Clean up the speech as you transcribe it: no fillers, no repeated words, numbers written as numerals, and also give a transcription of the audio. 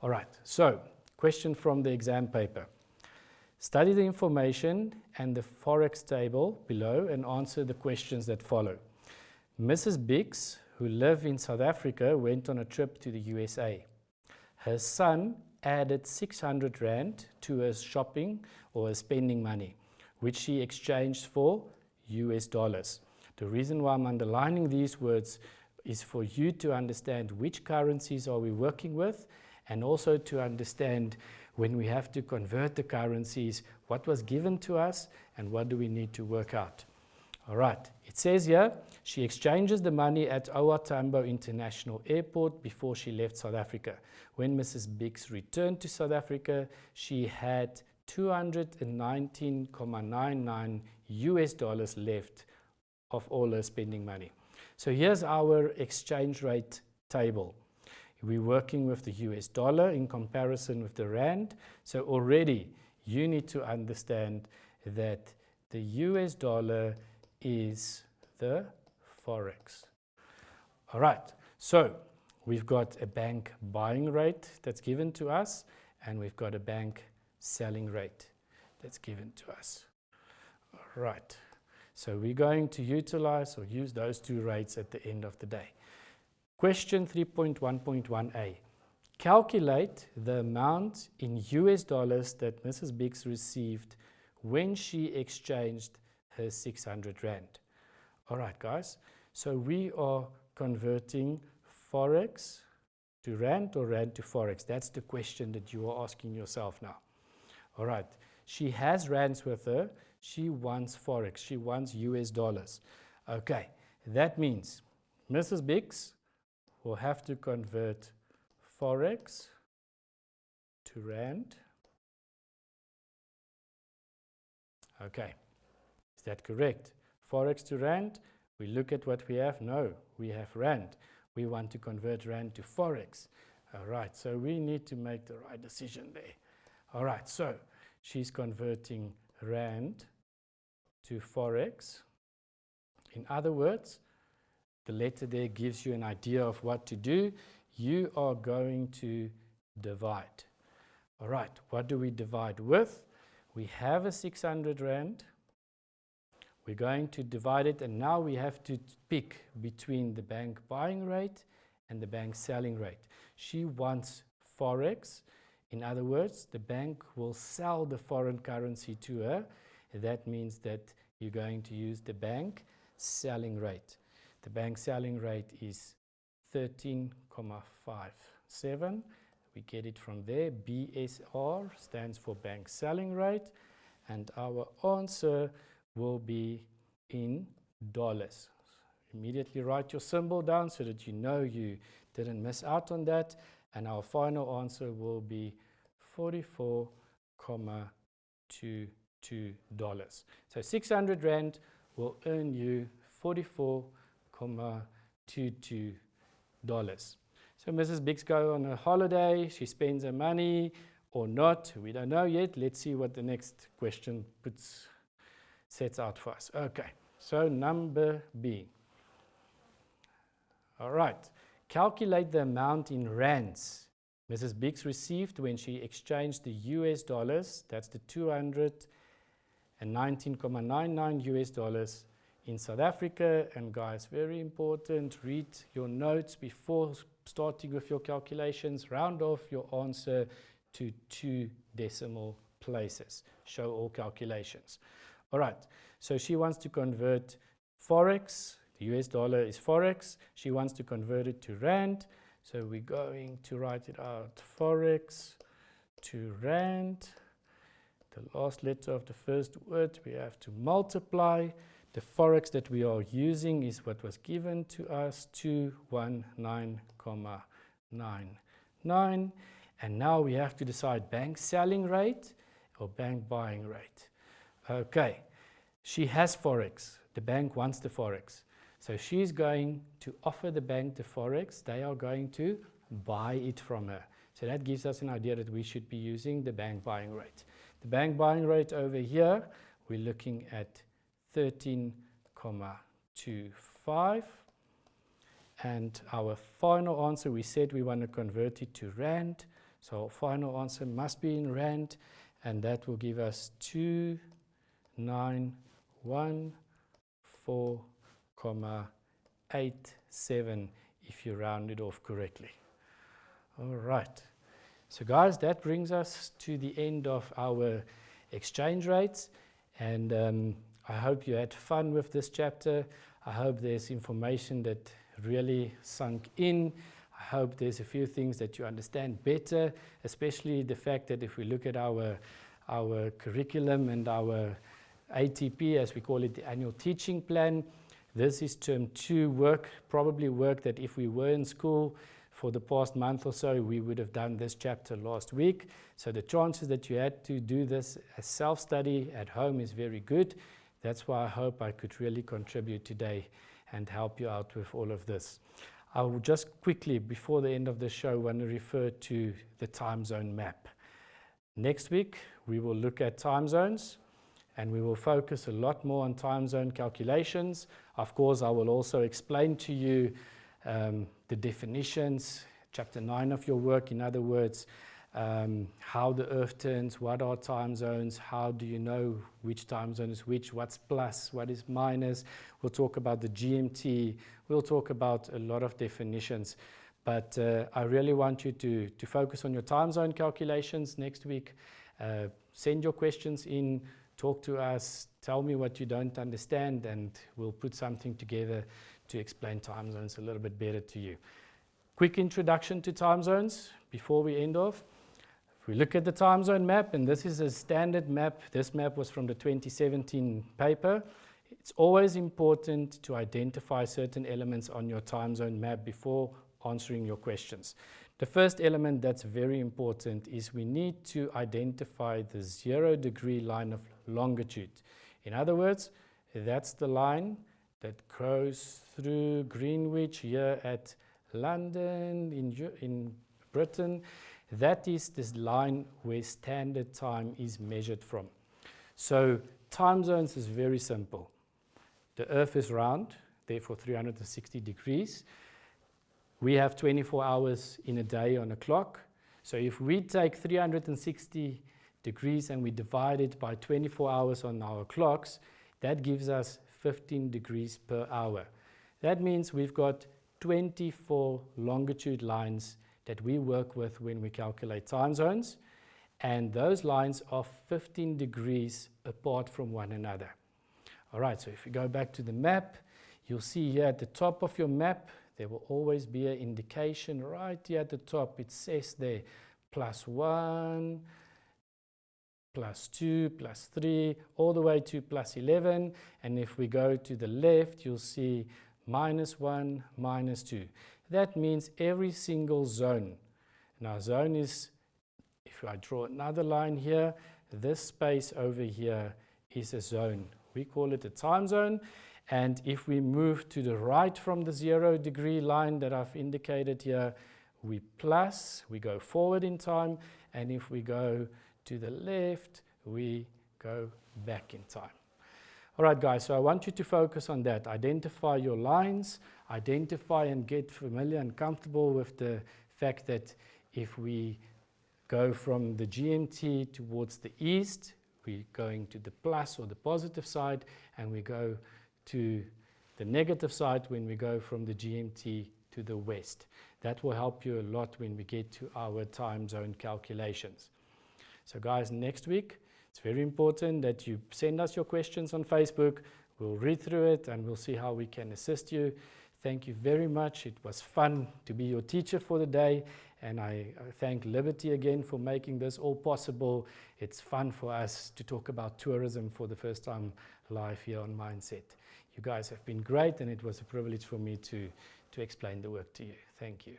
All right, so question from the exam paper. Study the information and the Forex table below and answer the questions that follow. Mrs. Biggs, who lives in South Africa, went on a trip to the USA. Her son added 600 Rand to her shopping or her spending money, which she exchanged for US dollars. The reason why I'm underlining these words is for you to understand which currencies are we working with, and also to understand when we have to convert the currencies, what was given to us and what do we need to work out. All right, it says here, she exchanges the money at OR Tambo International Airport before she left South Africa. When Mrs. Biggs returned to South Africa, she had 219.99 US dollars left of all her spending money. So here's our exchange rate table. We're working with the US dollar in comparison with the Rand. So already you need to understand that the US dollar is the Forex. All right, so we've got a bank buying rate that's given to us, and we've got a bank selling rate that's given to us. All right, so we're going to utilize or use those two rates at the end of the day. Question 3.1.1a. Calculate the amount in US dollars that Mrs. Biggs received when she exchanged her 600 Rand. All right, guys, so we are converting Forex to Rand or Rand to Forex. That's the question that you are asking yourself now. All right, she has Rands with her. She wants Forex. She wants US dollars. Okay, that means Mrs. Biggs will have to convert Forex to Rand. Okay, is that correct? Forex to Rand, we look at what we have. No, we have Rand. We want to convert Rand to Forex. All right, so we need to make the right decision there. All right, so she's converting Rand to Forex. In other words, the letter there gives you an idea of what to do. You are going to divide. All right, what do we divide with? We have a 600 Rand. We're going to divide it, and now we have to pick between the bank buying rate and the bank selling rate. She wants Forex. In other words, the bank will sell the foreign currency to her. That means that you're going to use the bank selling rate. The bank selling rate is 13.57. We get it from there. BSR stands for bank selling rate, and our answer will be in dollars. Immediately write your symbol down so that you know you didn't miss out on that, and our final answer will be $44.22. So 600 Rand will earn you $44.22. So Mrs. Biggs goes on a holiday, she spends her money or not, we don't know yet. Let's see what the next question sets out for us. Okay, so number B. All right, calculate the amount in Rands Mrs. Biggs received when she exchanged the US dollars, that's the 219.99 US dollars in South Africa. And guys, very important, read your notes before starting with your calculations. Round off your answer to 2 decimal places. Show all calculations. All right, so she wants to convert Forex. The US dollar is Forex. She wants to convert it to Rand. So we're going to write it out. Forex to Rand. The last letter of the first word we have to multiply. The Forex that we are using is what was given to us, 219.99. And now we have to decide bank selling rate or bank buying rate. Okay, she has Forex. The bank wants the Forex. So she's going to offer the bank the Forex. They are going to buy it from her. So that gives us an idea that we should be using the bank buying rate. The bank buying rate over here, we're looking at 13.25. And our final answer, we said we want to convert it to Rand. So our final answer must be in rand, and that will give us 2914,87 if you round it off correctly. All right. So guys, that brings us to the end of our exchange rates, and I hope you had fun with this chapter. I hope there's information that really sunk in. I hope there's a few things that you understand better, especially the fact that if we look at our curriculum and our ATP, as we call it, the annual teaching plan, this is term 2 work, probably work that if we were in school for the past month or so, we would have done this chapter last week. So the chances that you had to do this as self-study at home is very good. That's why I hope I could really contribute today and help you out with all of this. I will just quickly, before the end of the show, want to refer to the time zone map. Next week, we will look at time zones, and we will focus a lot more on time zone calculations. Of course, I will also explain to you the definitions, chapter 9 of your work, in other words, how the earth turns, what are time zones, how do you know which time zone is which, what's plus, what is minus. We'll talk about the GMT, we'll talk about a lot of definitions, but I really want you to focus on your time zone calculations next week. Send your questions in, talk to us, tell me what you don't understand, and we'll put something together to explain time zones a little bit better to you. Quick introduction to time zones before we end off. If we look at the time zone map, and this is a standard map, this map was from the 2017 paper. It's always important to identify certain elements on your time zone map before answering your questions. The first element that's very important is we need to identify the 0 degree line of longitude. In other words, that's the line that goes through Greenwich here at London in Britain. That is this line where standard time is measured from. So time zones is very simple. The earth is round, therefore 360 degrees. We have 24 hours in a day on a clock. So if we take 360 degrees and we divide it by 24 hours on our clocks, that gives us 15 degrees per hour. That means we've got 24 longitude lines that we work with when we calculate time zones, and those lines are 15 degrees apart from one another. All right, so if you go back to the map, you'll see here at the top of your map, there will always be an indication right here at the top. It says there +1, +2, +3, all the way to +11. And if we go to the left, you'll see -1, -2. That means every single zone. Now, zone is, if I draw another line here, this space over here is a zone. We call it a time zone. And if we move to the right from the 0 degree line that I've indicated here, we go forward in time. And if we go to the left, we go back in time. All right, guys, so I want you to focus on that. Identify your lines, identify and get familiar and comfortable with the fact that if we go from the GMT towards the east, we're going to the plus or the positive side, and we go to the negative side when we go from the GMT to the west. That will help you a lot when we get to our time zone calculations. So guys, next week, it's very important that you send us your questions on Facebook. We'll read through it and we'll see how we can assist you. Thank you very much. It was fun to be your teacher for the day, and I thank Liberty again for making this all possible. It's fun for us to talk about tourism for the first time live here on Mindset. You guys have been great, and it was a privilege for me to explain the work to you. Thank you.